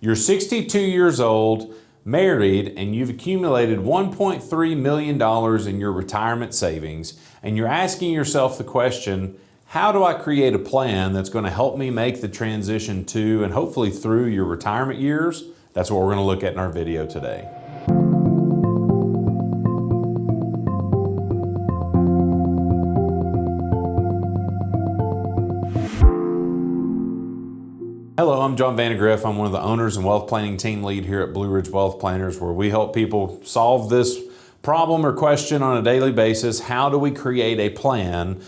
You're 62 years old, married, and you've accumulated $1.3 million in your retirement savings, and you're asking yourself the question, how do I create a plan that's going to help me make the transition to and hopefully through your retirement years? That's what we're going to look at in our video today. Hello, I'm John Vandergriff. I'm one of the owners and wealth planning team lead here at Blue Ridge Wealth Planners, where we help people solve this problem or question on a daily basis. How do we create a plan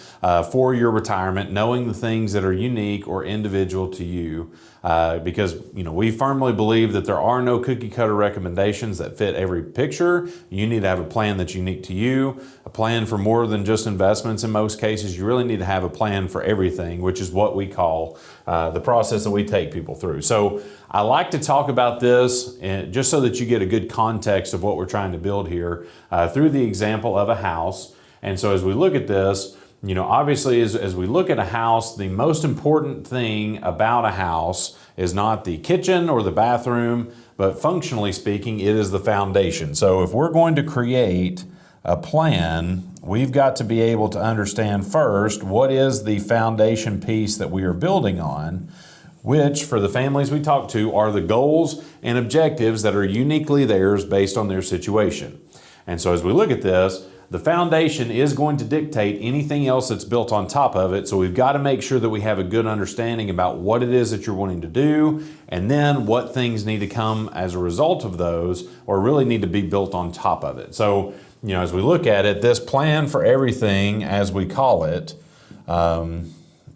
for your retirement, knowing the things that are unique or individual to you? Because we firmly believe that there are no cookie cutter recommendations that fit every picture. You need to have a plan that's unique to you, a plan for more than just investments. In most cases, you really need to have a plan for everything, which is what we call the process that we take people through. So I like to talk about this just so that you get a good context of what we're trying to build here through the example of a house. And so as we look at this, obviously as we look at a house, the most important thing about a house is not the kitchen or the bathroom, but functionally speaking, it is the foundation. So if we're going to create a plan, we've got to be able to understand first what is the foundation piece that we are building on, which for the families we talk to are the goals and objectives that are uniquely theirs based on their situation. And so as we look at this, the foundation is going to dictate anything else that's built on top of it. So we've got to make sure that we have a good understanding about what it is that you're wanting to do, and then what things need to come as a result of those, or really need to be built on top of it. So, as we look at it, this plan for everything, as we call it,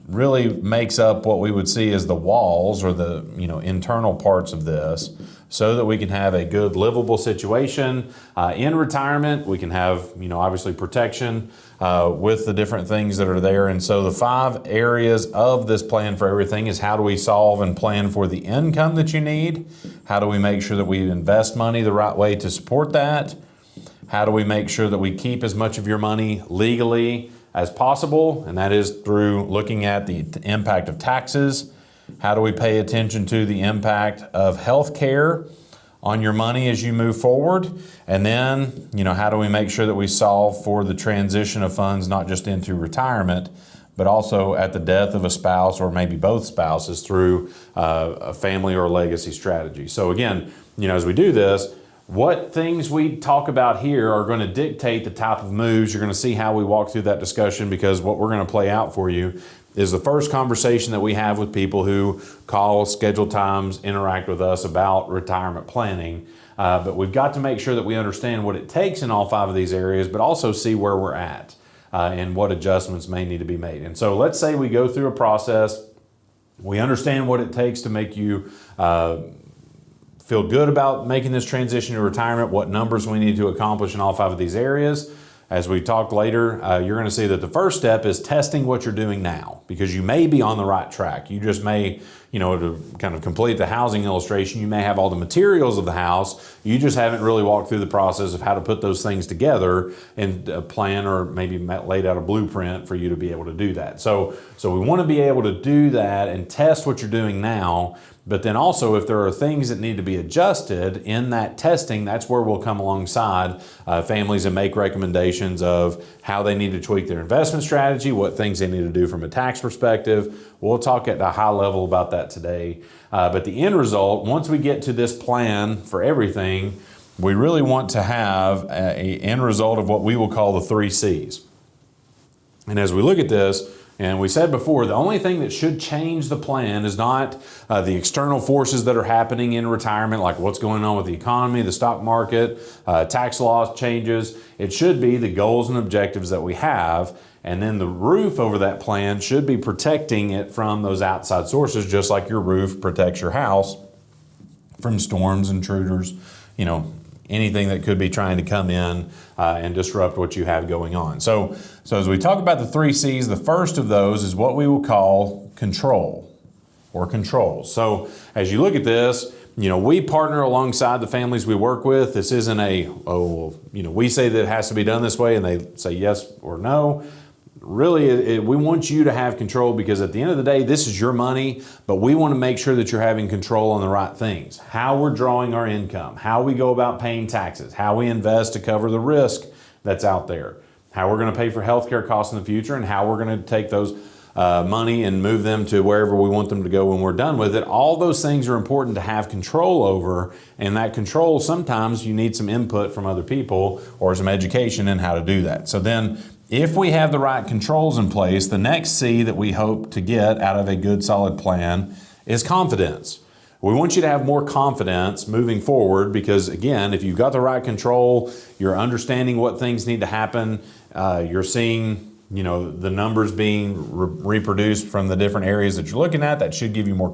really makes up what we would see as the walls or the internal parts of this, so that we can have a good livable situation in retirement. We can have obviously protection with the different things that are there. And so the 5 areas of this plan for everything is: how do we solve and plan for the income that you need? How do we make sure that we invest money the right way to support that? How do we make sure that we keep as much of your money legally as possible? And that is through looking at the impact of taxes. How do we pay attention to the impact of health care on your money as you move forward? And then, how do we make sure that we solve for the transition of funds, not just into retirement, but also at the death of a spouse or maybe both spouses through a family or legacy strategy? So again, as we do this, what things we talk about here are going to dictate the type of moves. You're going to see how we walk through that discussion, because what we're going to play out for you is the first conversation that we have with people who call, schedule times, interact with us about retirement planning. But we've got to make sure that we understand what it takes in all 5 of these areas, but also see where we're at and what adjustments may need to be made. And so let's say we go through a process. We understand what it takes to make you feel good about making this transition to retirement, what numbers we need to accomplish in all 5 of these areas. As we talk later, you're going to see that the first step is testing what you're doing now, because you may be on the right track. You just may, to kind of complete the housing illustration, you may have all the materials of the house. You just haven't really walked through the process of how to put those things together and plan, or maybe laid out a blueprint for you to be able to do that. So we want to be able to do that and test what you're doing now. But then also, if there are things that need to be adjusted in that testing, that's where we'll come alongside families and make recommendations of how they need to tweak their investment strategy, what things they need to do from a tax perspective. We'll talk at a high level about that today. But the end result, once we get to this plan for everything, we really want to have an end result of what we will call the 3 C's. And as we look at this, and we said before, the only thing that should change the plan is not the external forces that are happening in retirement, like what's going on with the economy, the stock market, tax law changes. It should be the goals and objectives that we have. And then the roof over that plan should be protecting it from those outside sources, just like your roof protects your house from storms, intruders, anything that could be trying to come in and disrupt what you have going on. So as we talk about the 3 C's, the first of those is what we will call control or controls. So as you look at this, we partner alongside the families we work with. This isn't we say that it has to be done this way and they say yes or no. really, we want you to have control, because at the end of the day, this is your money, but we want to make sure that you're having control on the right things. How we're drawing our income, how we go about paying taxes, how we invest to cover the risk that's out there, how we're going to pay for healthcare costs in the future, and how we're going to take those money and move them to wherever we want them to go when we're done with it. All those things are important to have control over, and that control, sometimes you need some input from other people or some education in how to do that. So then, if we have the right controls in place, the next C that we hope to get out of a good, solid plan is confidence. We want you to have more confidence moving forward, because again, if you've got the right control, you're understanding what things need to happen, you're seeing the numbers being reproduced from the different areas that you're looking at, that should give you more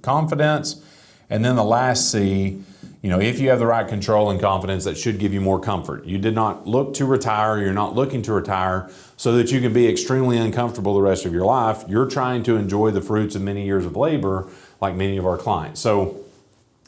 confidence. And then the last C, if you have the right control and confidence, that should give you more comfort. You did not look to retire, you're not looking to retire so that you can be extremely uncomfortable the rest of your life. You're trying to enjoy the fruits of many years of labor, like many of our clients. So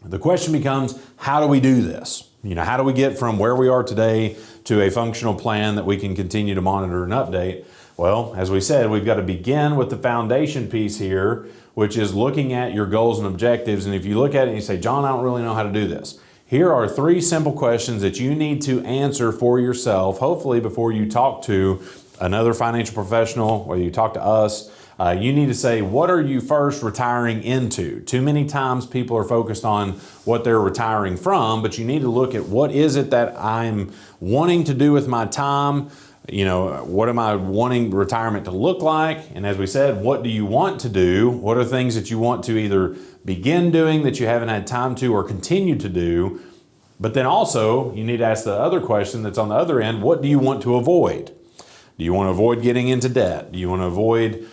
the question becomes, how do we do this? How do we get from where we are today to a functional plan that we can continue to monitor and update? Well, as we said, we've got to begin with the foundation piece here, which is looking at your goals and objectives. And if you look at it and you say, John, I don't really know how to do this, here are 3 simple questions that you need to answer for yourself, hopefully before you talk to another financial professional, whether you talk to us. You need to say, what are you first retiring into? Too many times people are focused on what they're retiring from, but you need to look at, what is it that I'm wanting to do with my time? What am I wanting retirement to look like? And as we said, what do you want to do? What are things that you want to either begin doing that you haven't had time to, or continue to do? But then also, you need to ask the other question that's on the other end, what do you want to avoid? Do you want to avoid getting into debt? Do you want to avoid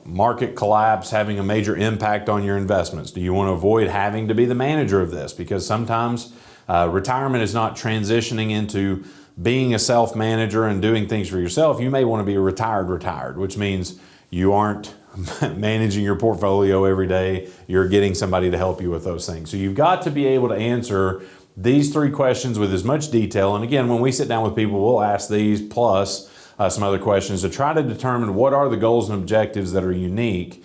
market collapse having a major impact on your investments? Do you want to avoid having to be the manager of this? Because sometimes retirement is not transitioning into being a self-manager and doing things for yourself. You may want to be a retired, which means you aren't managing your portfolio every day. You're getting somebody to help you with those things. So you've got to be able to answer these 3 questions with as much detail. And again, when we sit down with people, we'll ask these plus some other questions to try to determine what are the goals and objectives that are unique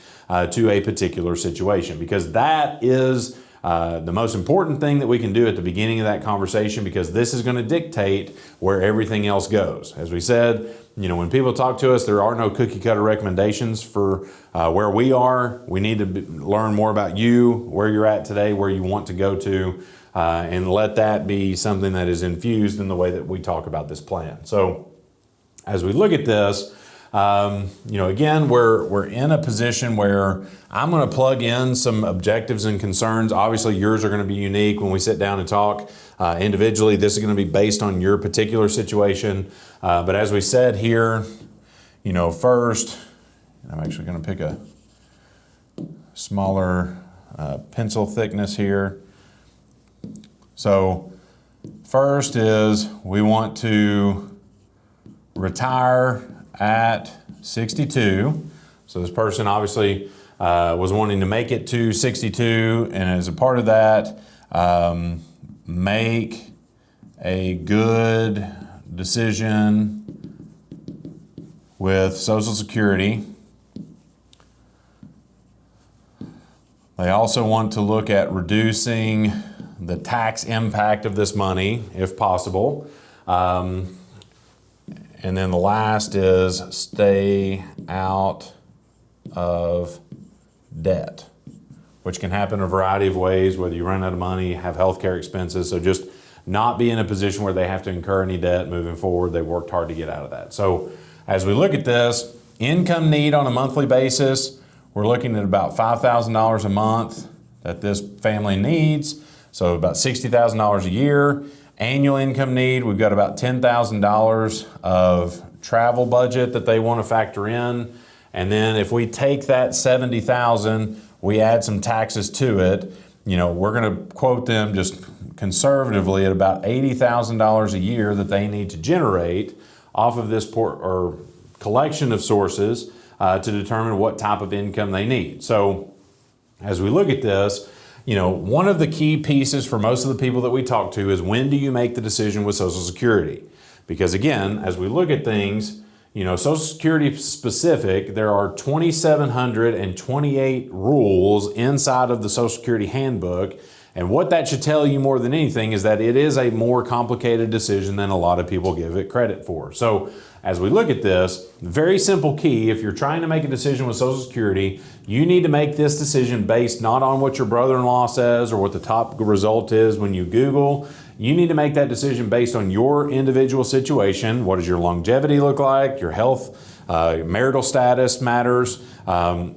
to a particular situation, because that is the most important thing that we can do at the beginning of that conversation, because this is going to dictate where everything else goes. As we said, when people talk to us, there are no cookie cutter recommendations for where we are. We need to learn more about you, where you're at today, where you want to go to, and let that be something that is infused in the way that we talk about this plan. So as we look at this, again, we're in a position where I'm going to plug in some objectives and concerns. Obviously, yours are going to be unique when we sit down and talk individually. This is going to be based on your particular situation. But as we said here, first, I'm actually going to pick a smaller pencil thickness here. So first is we want to retire at 62. So this person obviously was wanting to make it to 62, and as a part of that, make a good decision with Social Security. They also want to look at reducing the tax impact of this money, if possible. And then the last is stay out of debt, which can happen a variety of ways, whether you run out of money, have healthcare expenses. So just not be in a position where they have to incur any debt moving forward. They worked hard to get out of that. So as we look at this, income need on a monthly basis, we're looking at about $5,000 a month that this family needs. So about $60,000 a year. Annual income need, we've got about $10,000 of travel budget that they want to factor in. And then if we take that $70,000, we add some taxes to it, we're going to quote them just conservatively at about $80,000 a year that they need to generate off of this collection of sources to determine what type of income they need. So as we look at this, one of the key pieces for most of the people that we talk to is, when do you make the decision with Social Security? Because again, as we look at things, Social Security specific, there are 2,728 rules inside of the Social Security handbook. And what that should tell you more than anything is that it is a more complicated decision than a lot of people give it credit for. So as we look at this, very simple key, if you're trying to make a decision with Social Security, you need to make this decision based not on what your brother-in-law says or what the top result is when you Google. You need to make that decision based on your individual situation. What does your longevity look like? Your health, marital status matters,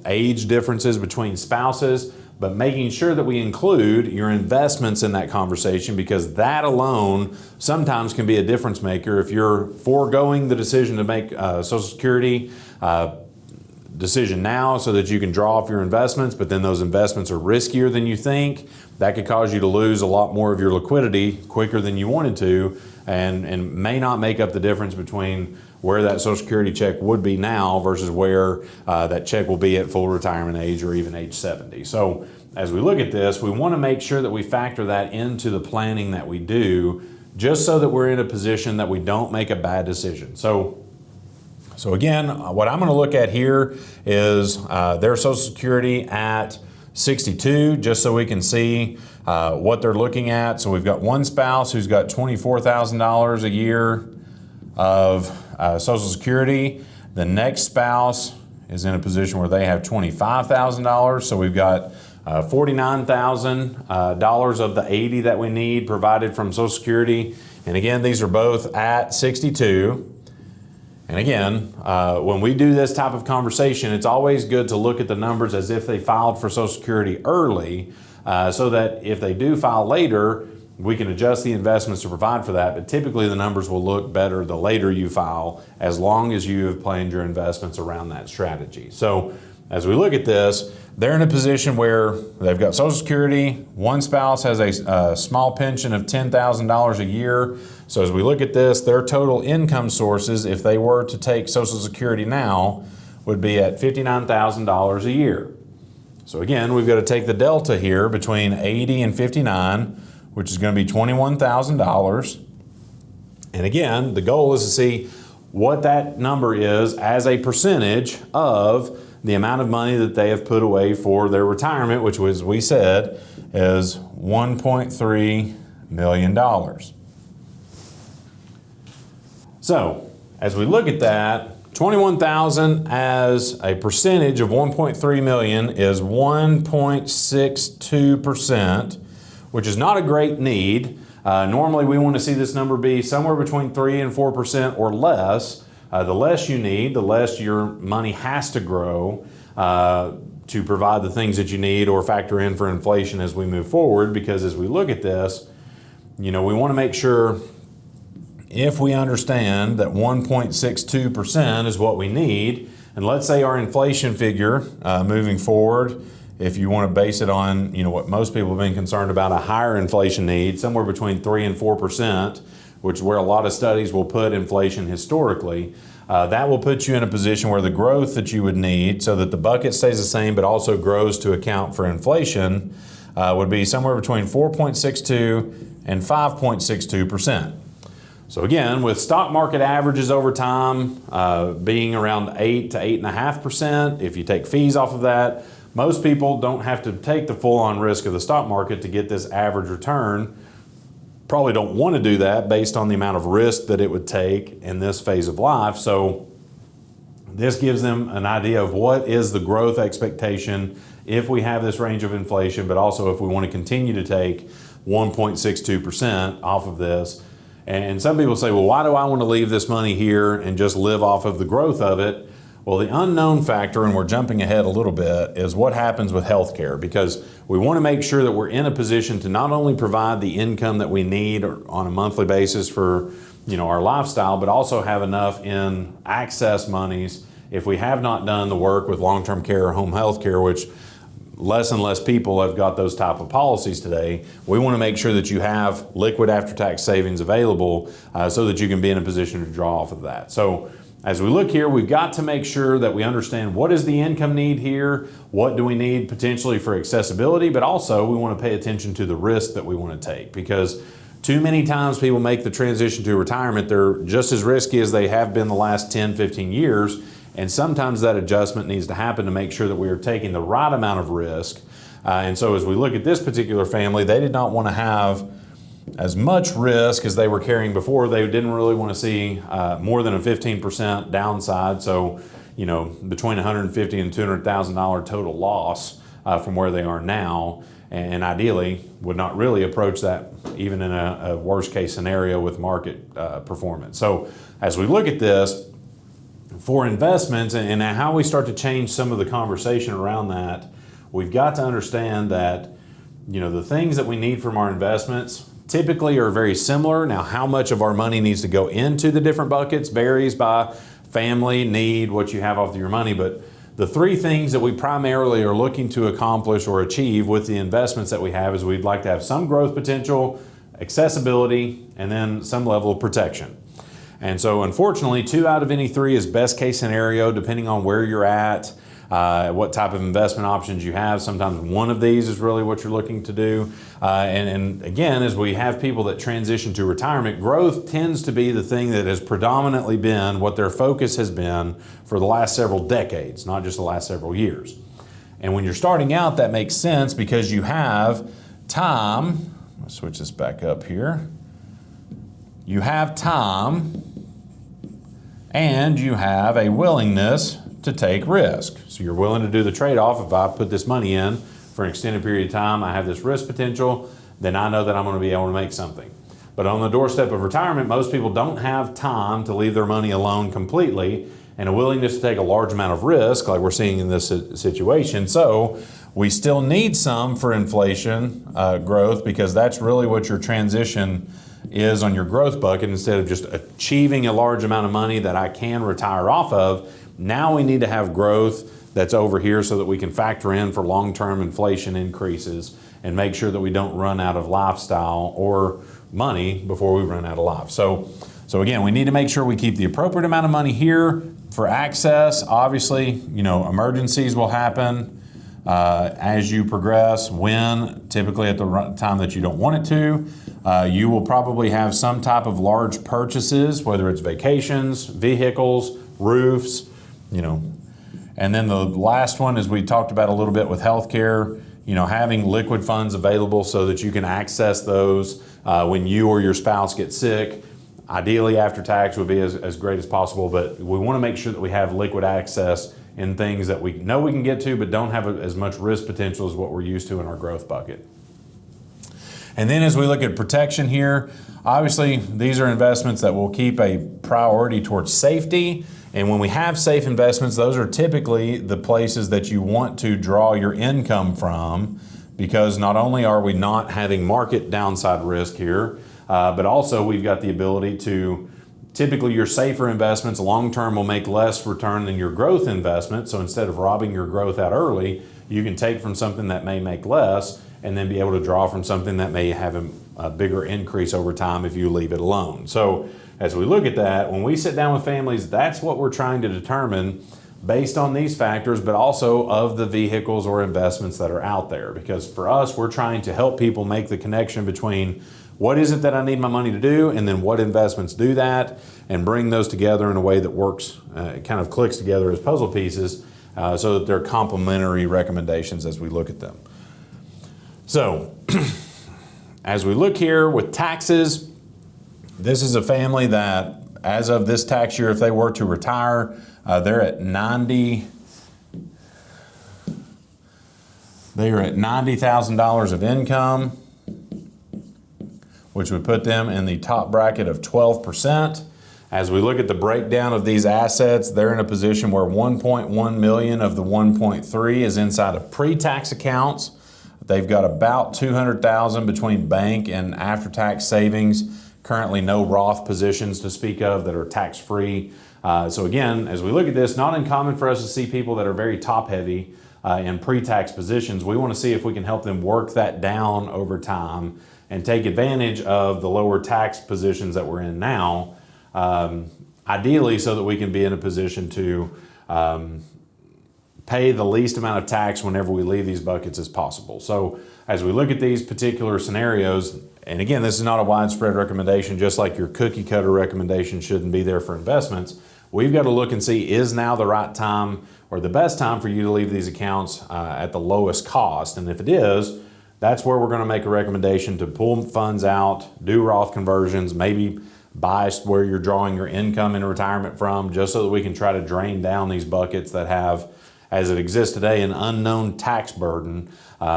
age differences between spouses. But making sure that we include your investments in that conversation, because that alone sometimes can be a difference maker. If you're foregoing the decision to make Social Security decision now so that you can draw off your investments, but then those investments are riskier than you think, that could cause you to lose a lot more of your liquidity quicker than you wanted to, and may not make up the difference between where that Social Security check would be now versus where that check will be at full retirement age or even age 70. So as we look at this, we want to make sure that we factor that into the planning that we do, just so that we're in a position that we don't make a bad decision. So again, what I'm going to look at here is their Social Security at 62, just so we can see what they're looking at. So we've got one spouse who's got $24,000 a year of Social Security. The next spouse is in a position where they have $25,000. So we've got $49,000 of the 80 that we need provided from Social Security. And again, these are both at 62. And again, when we do this type of conversation, it's always good to look at the numbers as if they filed for Social Security early, so that if they do file later, we can adjust the investments to provide for that. But typically the numbers will look better the later you file, as long as you have planned your investments around that strategy. So as we look at this, they're in a position where they've got Social Security. One spouse has a small pension of $10,000 a year. So as we look at this, their total income sources, if they were to take Social Security now, would be at $59,000 a year. So again, we've got to take the delta here between 80 and 59, which is going to be $21,000. And again, the goal is to see what that number is as a percentage of the amount of money that they have put away for their retirement, which was, we said, is $1.3 million. So as we look at that, 21,000 as a percentage of 1.3 million is 1.62%, which is not a great need. Normally we want to see this number be somewhere between 3 and 4% or less. The less you need, the less your money has to grow to provide the things that you need or factor in for inflation as we move forward. Because as we look at this, we want to make sure, if we understand that 1.62% is what we need, and let's say our inflation figure moving forward, if you want to base it on what most people have been concerned about, a higher inflation need, somewhere between 3 and 4%, which is where a lot of studies will put inflation historically, that will put you in a position where the growth that you would need, so that the bucket stays the same but also grows to account for inflation, would be somewhere between 4.62 and 5.62%. So again, with stock market averages over time being around 8 to 8.5%, if you take fees off of that, most people don't have to take the full-on risk of the stock market to get this average return. Probably don't want to do that based on the amount of risk that it would take in this phase of life. So this gives them an idea of what is the growth expectation if we have this range of inflation, but also if we want to continue to take 1.62% off of this. And some people say, well, why do I want to leave this money here and just live off of the growth of it? Well, the unknown factor, and we're jumping ahead a little bit, is what happens with healthcare, because we want to make sure that we're in a position to not only provide the income that we need on a monthly basis for our lifestyle, but also have enough in access monies if we have not done the work with long-term care or home health care, which less and less people have got those type of policies today. We want to make sure that you have liquid after-tax savings available so that you can be in a position to draw off of that. So as we look here, we've got to make sure that we understand what is the income need here, what do we need potentially for accessibility, but also we want to pay attention to the risk that we want to take, because Too many times people make the transition to retirement, they're just as risky as they have been the last 10, 15 years. And sometimes that adjustment needs to happen to make sure that we are taking the right amount of risk. And so as we look at this particular family, they did not want to have as much risk as they were carrying before. They didn't really want to see more than a 15% downside. So, between $150,000 and $200,000 total loss from where they are now. And ideally would not really approach that even in a worst case scenario with market performance. So as we look at this, for investments and how we start to change some of the conversation around that, we've got to understand that, the things that we need from our investments typically are very similar. Now, how much of our money needs to go into the different buckets varies by family, need, what you have off your money. But the three things that we primarily are looking to accomplish or achieve with the investments that we have is we'd like to have some growth potential, accessibility, and then some level of protection. And so unfortunately, 2 out of any 3 is best case scenario, depending on where you're at, what type of investment options you have. Sometimes one of these is really what you're looking to do. And again, as we have people that transition to retirement, growth tends to be the thing that has predominantly been what their focus has been for the last several decades, not just the last several years. And when you're starting out, that makes sense because you have time. Let's switch this back up here. You have time and you have a willingness to take risk. So you're willing to do the trade-off. If I put this money in for an extended period of time, I have this risk potential, then I know that I'm going to be able to make something. But on the doorstep of retirement, most people don't have time to leave their money alone completely and a willingness to take a large amount of risk like we're seeing in this situation. So we still need some for inflation growth because that's really what your transition is on your growth bucket. Instead of just achieving a large amount of money that I can retire off of, now we need to have growth that's over here so that we can factor in for long-term inflation increases and make sure that we don't run out of lifestyle or money before we run out of life. So again, we need to make sure we keep the appropriate amount of money here for access. Obviously, emergencies will happen as you progress. When? Typically at the time that you don't want it to. You will probably have some type of large purchases, whether it's vacations, vehicles, roofs, And then the last one is we talked about a little bit with healthcare, having liquid funds available so that you can access those when you or your spouse get sick. Ideally, after tax would be as great as possible, but we want to make sure that we have liquid access in things that we know we can get to, but don't have as much risk potential as what we're used to in our growth bucket. And then as we look at protection here, obviously these are investments that will keep a priority towards safety. And when we have safe investments, those are typically the places that you want to draw your income from, because not only are we not having market downside risk here, but also we've got the ability to, typically your safer investments long-term will make less return than your growth investment. So instead of robbing your growth out early, you can take from something that may make less and then be able to draw from something that may have a bigger increase over time if you leave it alone. So as we look at that, when we sit down with families, that's what we're trying to determine based on these factors, but also of the vehicles or investments that are out there. Because for us, we're trying to help people make the connection between what is it that I need my money to do, and then what investments do that, and bring those together in a way that works, kind of clicks together as puzzle pieces, so that they're complementary recommendations as we look at them. So, as we look here with taxes, this is a family that, as of this tax year, if they were to retire, they're at $90,000 of income, which would put them in the top bracket of 12%. As we look at the breakdown of these assets, they're in a position where 1.1 million of the 1.3 is inside of pre-tax accounts. They've got about 200,000 between bank and after-tax savings. Currently no Roth positions to speak of that are tax-free. So again, as we look at this, not uncommon for us to see people that are very top-heavy in pre-tax positions. We want to see if we can help them work that down over time and take advantage of the lower tax positions that we're in now, ideally so that we can be in a position to pay the least amount of tax whenever we leave these buckets as possible. So as we look at these particular scenarios, and again, this is not a widespread recommendation, just like your cookie cutter recommendation shouldn't be there for investments. We've got to look and see, is now the right time or the best time for you to leave these accounts at the lowest cost? And if it is, that's where we're going to make a recommendation to pull funds out, do Roth conversions, maybe buy where you're drawing your income in retirement from, just so that we can try to drain down these buckets that have, as it exists today, an unknown tax burden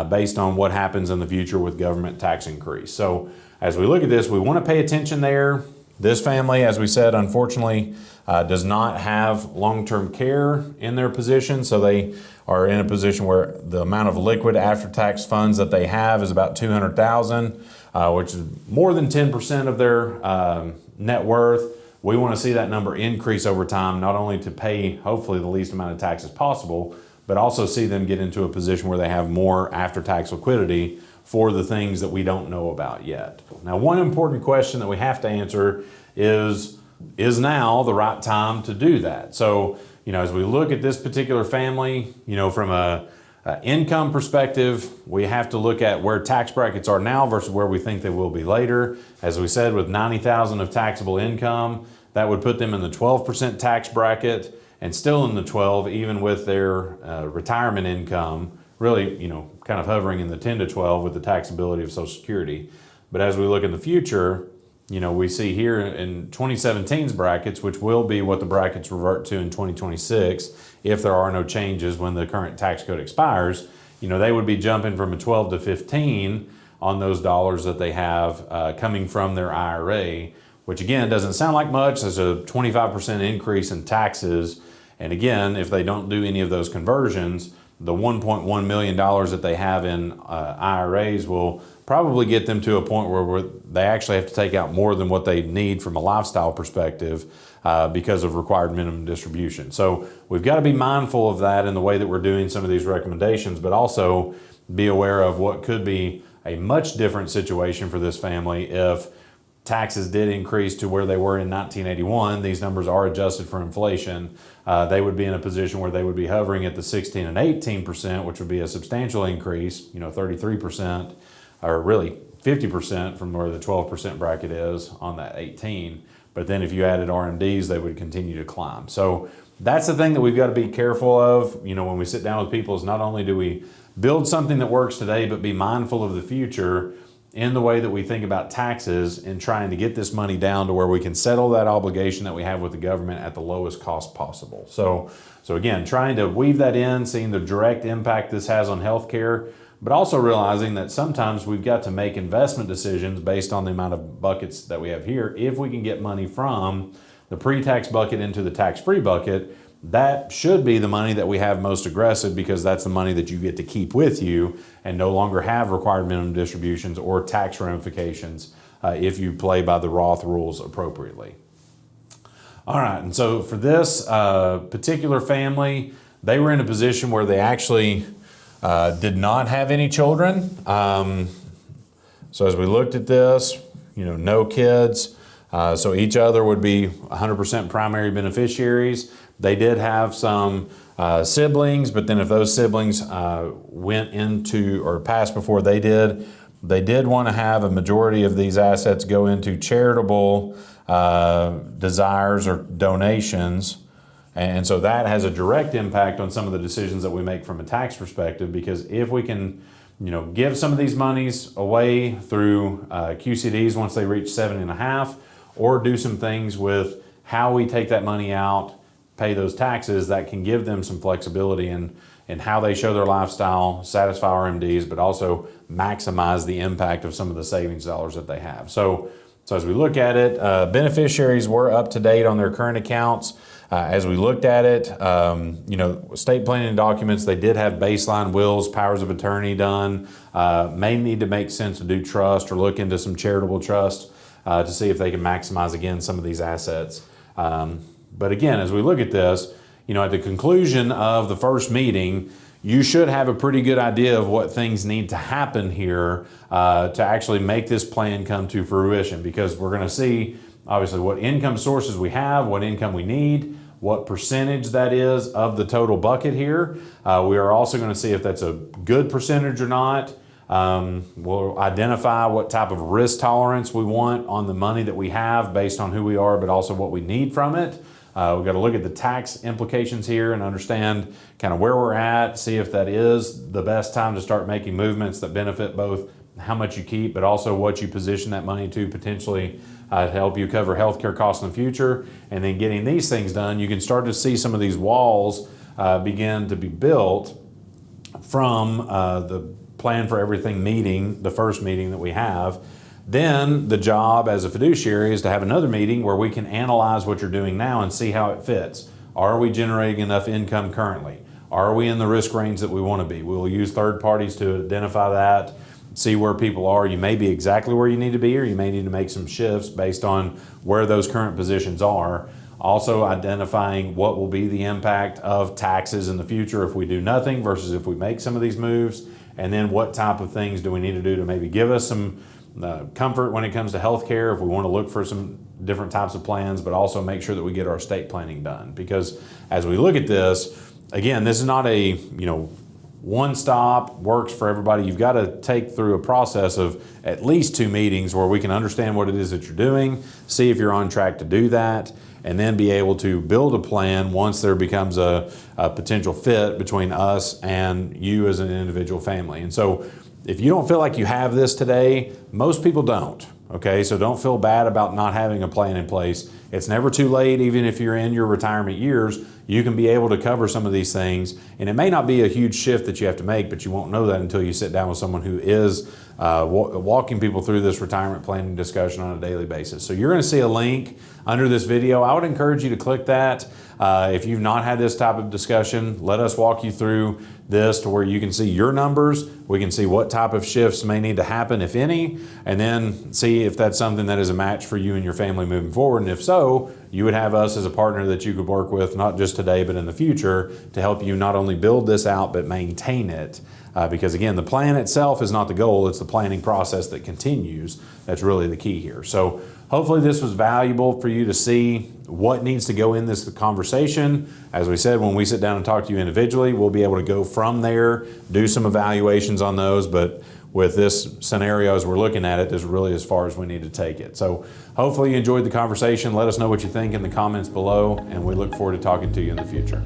based on what happens in the future with government tax increase. So as we look at this, we want to pay attention there. This family, as we said, unfortunately, does not have long-term care in their position, so they are in a position where the amount of liquid after-tax funds that they have is about $200,000, which is more than 10% of their net worth. We want to see that number increase over time, not only to pay hopefully the least amount of taxes possible, but also see them get into a position where they have more after-tax liquidity for the things that we don't know about yet. Now, one important question that we have to answer is now the right time to do that? So, as we look at this particular family, from a income perspective, we have to look at where tax brackets are now versus where we think they will be later. As we said, with $90,000 of taxable income, that would put them in the 12% tax bracket and still in the 12 even with their retirement income, really, kind of hovering in the 10 to 12 with the taxability of Social Security. But as we look in the future, we see here in 2017's brackets, which will be what the brackets revert to in 2026, if there are no changes when the current tax code expires, they would be jumping from a 12 to 15 on those dollars that they have coming from their IRA, which again, doesn't sound like much. There's a 25% increase in taxes. And again, if they don't do any of those conversions, the $1.1 million that they have in IRAs will probably get them to a point where they actually have to take out more than what they need from a lifestyle perspective because of required minimum distribution. So we've got to be mindful of that in the way that we're doing some of these recommendations, but also be aware of what could be a much different situation for this family if taxes did increase to where they were in 1981. These numbers are adjusted for inflation. They would be in a position where they would be hovering at the 16 and 18%, which would be a substantial increase, 33%, or really 50% from where the 12% bracket is on that 18. But then if you added RMDs, they would continue to climb. So that's the thing that we've got to be careful of, when we sit down with people, is not only do we build something that works today, but be mindful of the future in the way that we think about taxes and trying to get this money down to where we can settle that obligation that we have with the government at the lowest cost possible. So again, trying to weave that in, seeing the direct impact this has on healthcare, but also realizing that sometimes we've got to make investment decisions based on the amount of buckets that we have here. If we can get money from the pre-tax bucket into the tax-free bucket, that should be the money that we have most aggressive, because that's the money that you get to keep with you and no longer have required minimum distributions or tax ramifications if you play by the Roth rules appropriately. All right, and so for this particular family, they were in a position where they actually did not have any children. So as we looked at this, no kids. So each other would be 100% primary beneficiaries. They did have some siblings, but then if those siblings went into or passed before they did want to have a majority of these assets go into charitable desires or donations. And so that has a direct impact on some of the decisions that we make from a tax perspective, because if we can, give some of these monies away through QCDs once they reach 7.5, or do some things with how we take that money out, pay those taxes, that can give them some flexibility in how they show their lifestyle, satisfy RMDs, but also maximize the impact of some of the savings dollars that they have. So as we look at it, beneficiaries were up to date on their current accounts. As we looked at it, estate planning documents, they did have baseline wills, powers of attorney done. May need to make sense to do trust or look into some charitable trust to see if they can maximize, again, some of these assets. But again, as we look at this, at the conclusion of the first meeting, you should have a pretty good idea of what things need to happen here to actually make this plan come to fruition, because we're going to see, obviously, what income sources we have, what income we need, what percentage that is of the total bucket here. We are also going to see if that's a good percentage or not. We'll identify what type of risk tolerance we want on the money that we have based on who we are, but also what we need from it. We've got to look at the tax implications here and understand kind of where we're at, see if that is the best time to start making movements that benefit both how much you keep, but also what you position that money to potentially to help you cover healthcare costs in the future. And then getting these things done, you can start to see some of these walls begin to be built from the plan for everything meeting, the first meeting that we have. Then the job as a fiduciary is to have another meeting where we can analyze what you're doing now and see how it fits. Are we generating enough income currently? Are we in the risk range that we want to be? We'll use third parties to identify that, see where people are. You may be exactly where you need to be, or you may need to make some shifts based on where those current positions are. Also identifying what will be the impact of taxes in the future if we do nothing versus if we make some of these moves. And then what type of things do we need to do to maybe give us some comfort when it comes to healthcare if we want to look for some different types of plans, but also make sure that we get our estate planning done. Because as we look at this, again, this is not a one stop works for everybody. You've got to take through a process of at least 2 meetings where we can understand what it is that you're doing, see if you're on track to do that, and then be able to build a plan once there becomes a potential fit between us and you as an individual family. And so if you don't feel like you have this today, most people don't. Okay, so don't feel bad about not having a plan in place. It's never too late. Even if you're in your retirement years, you can be able to cover some of these things. And it may not be a huge shift that you have to make, but you won't know that until you sit down with someone who is walking people through this retirement planning discussion on a daily basis. So you're going to see a link under this video. I would encourage you to click that. If you've not had this type of discussion, let us walk you through this to where you can see your numbers. We can see what type of shifts may need to happen, if any, and then see if that's something that is a match for you and your family moving forward. And if so, you would have us as a partner that you could work with, not just today, but in the future, to help you not only build this out, but maintain it. Because again, the plan itself is not the goal, it's the planning process that continues. That's really the key here. So hopefully this was valuable for you to see what needs to go in this conversation. As we said, when we sit down and talk to you individually, we'll be able to go from there, do some evaluations on those, but with this scenario as we're looking at it, is really as far as we need to take it. So hopefully you enjoyed the conversation. Let us know what you think in the comments below, and we look forward to talking to you in the future.